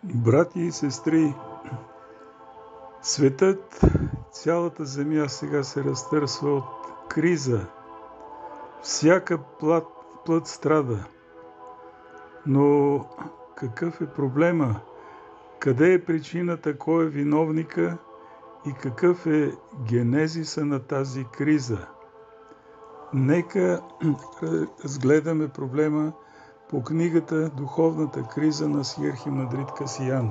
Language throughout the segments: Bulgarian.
Брати и сестри, светът, цялата земя сега се разтърсва от криза. Всяка плът страда. Но какъв е проблема? Къде е причината? Кой е виновника? И какъв е генезиса на тази криза? Нека разгледаме проблема по книгата «Духовната криза» на Сиерхимандрит Касиян.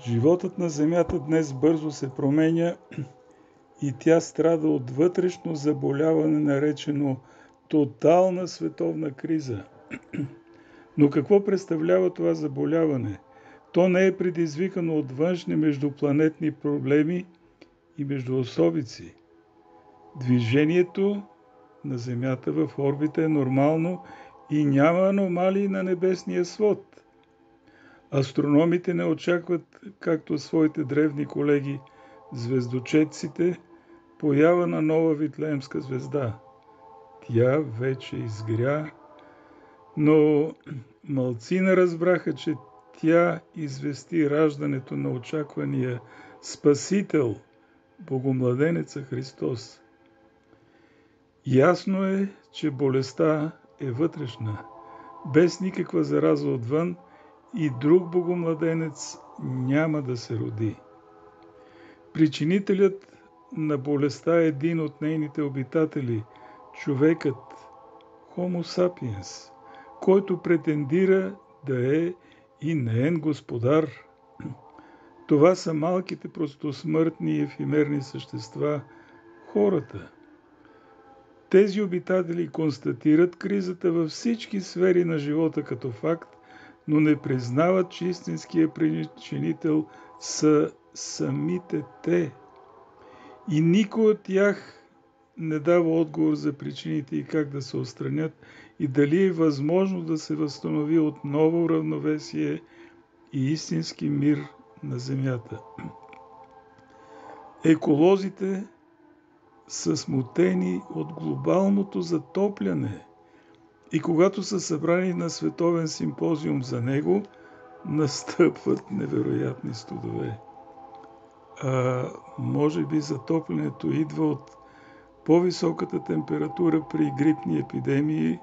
Животът на земята днес бързо се променя и тя страда от вътрешно заболяване, наречено тотална световна криза. Но какво представлява това заболяване? То не е предизвикано от външни междупланетни проблеми и междуособици. Движението на Земята в орбита е нормално и няма аномалии на небесния свод. Астрономите не очакват, както своите древни колеги, звездочетците, поява на нова Витлеемска звезда. Тя вече изгря, но малцина разбраха, че тя извести раждането на очаквания Спасител, Богомладенеца Христос. Ясно е, че болестта е вътрешна, без никаква зараза отвън, и друг Богомладенец няма да се роди. Причинителят на болестта е един от нейните обитатели, човекът, Homo sapiens, който претендира да е и неен господар. Това са малките простосмъртни и ефимерни същества, хората. Тези обитатели констатират кризата във всички сфери на живота като факт, но не признават, че истинският причинител са самите те. И никой от тях не дава отговор за причините и как да се отстранят и дали е възможно да се възстанови отново равновесие и истински мир на земята. Еколозите са смутени от глобалното затопляне и когато са събрани на световен симпозиум за него, настъпват невероятни студове. Може би затоплянето идва от по-високата температура при грипни епидемии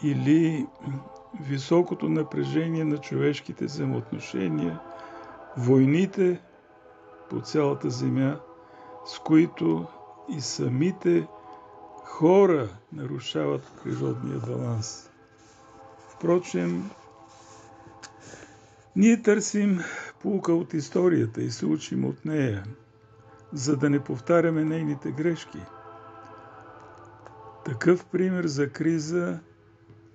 или високото напрежение на човешките взаимоотношения, войните по цялата земя, с които и самите хора нарушават природния баланс. Впрочем, ние търсим поука от историята и се учим от нея, за да не повтаряме нейните грешки. Такъв пример за криза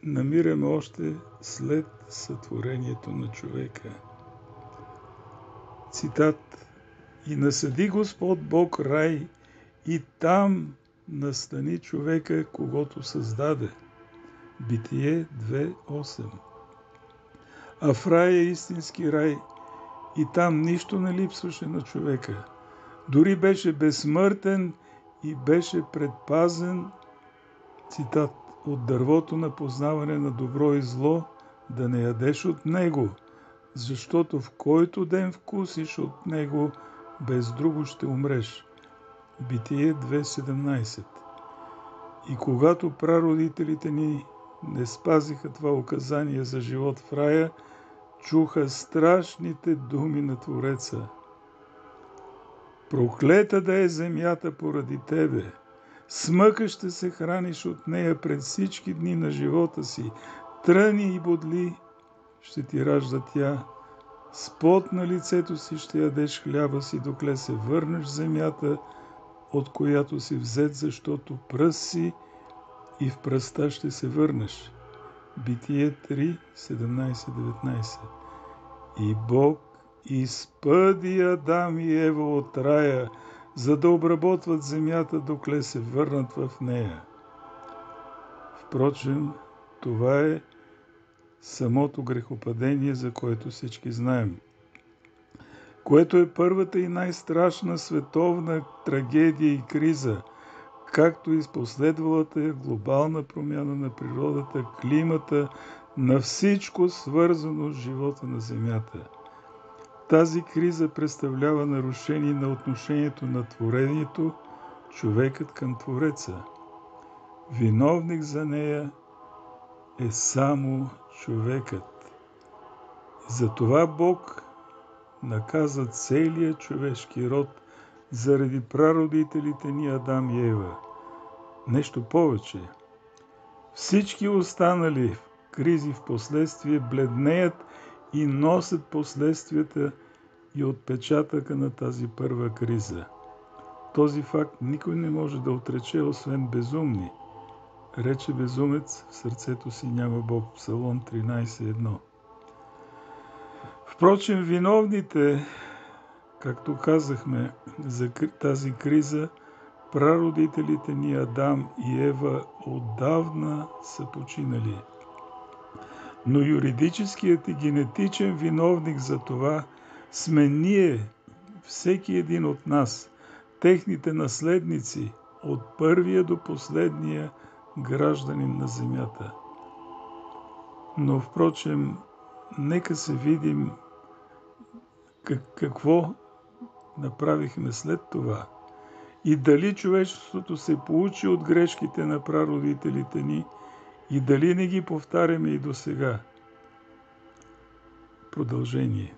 намираме още след сътворението на човека. Цитат: „И насади Господ Бог рай, и там настани човека, когото създаде.“ Битие 2.8. А в рая е истински рай и там нищо не липсваше на човека. Дори беше безсмъртен и беше предпазен, цитат, „от дървото на познаване на добро и зло, да не ядеш от него, защото в който ден вкусиш от него, без друго ще умреш.“ Битие 2.17. И когато прародителите ни не спазиха това указание за живот в рая, чуха страшните думи на Твореца: „Проклета да е земята поради тебе, с мъка ще се храниш от нея пред всички дни на живота си, тръни и бодли ще ти ражда тя, с пот на лицето си ще ядеш хляба си, докле се върнеш в земята, от която си взет, защото пръст си и в пръста ще се върнеш.“ Битие 3, 17-19. И Бог изпъди Адам и Ева от рая, за да обработват земята, докле се върнат в нея. Впрочем, това е самото грехопадение, за което всички знаем, което е първата и най-страшна световна трагедия и криза, както и с последвалата глобална промяна на природата, климата, на всичко свързано с живота на земята. Тази криза представлява нарушение на отношението на творението, човекът към Твореца. Виновник за нея е само човекът. Затова Бог наказа целия човешки род заради прародителите ни Адам и Ева. Нещо повече. Всички останали кризи в последствие бледнеят и носят последствията и отпечатъка на тази първа криза. Този факт никой не може да отрече, освен безумни. Рече безумец, в сърцето си няма Бог. Псалом 13.1. Впрочем, виновните, както казахме, за тази криза, прародителите ни Адам и Ева отдавна са починали. Но юридическият и генетичен виновник за това сме ние, всеки един от нас, техните наследници, от първия до последния гражданин на земята. Но, впрочем, нека се видим какво направихме след това и дали човечеството се поучи от грешките на прародителите ни и дали не ги повтаряме и до сега. Продължение.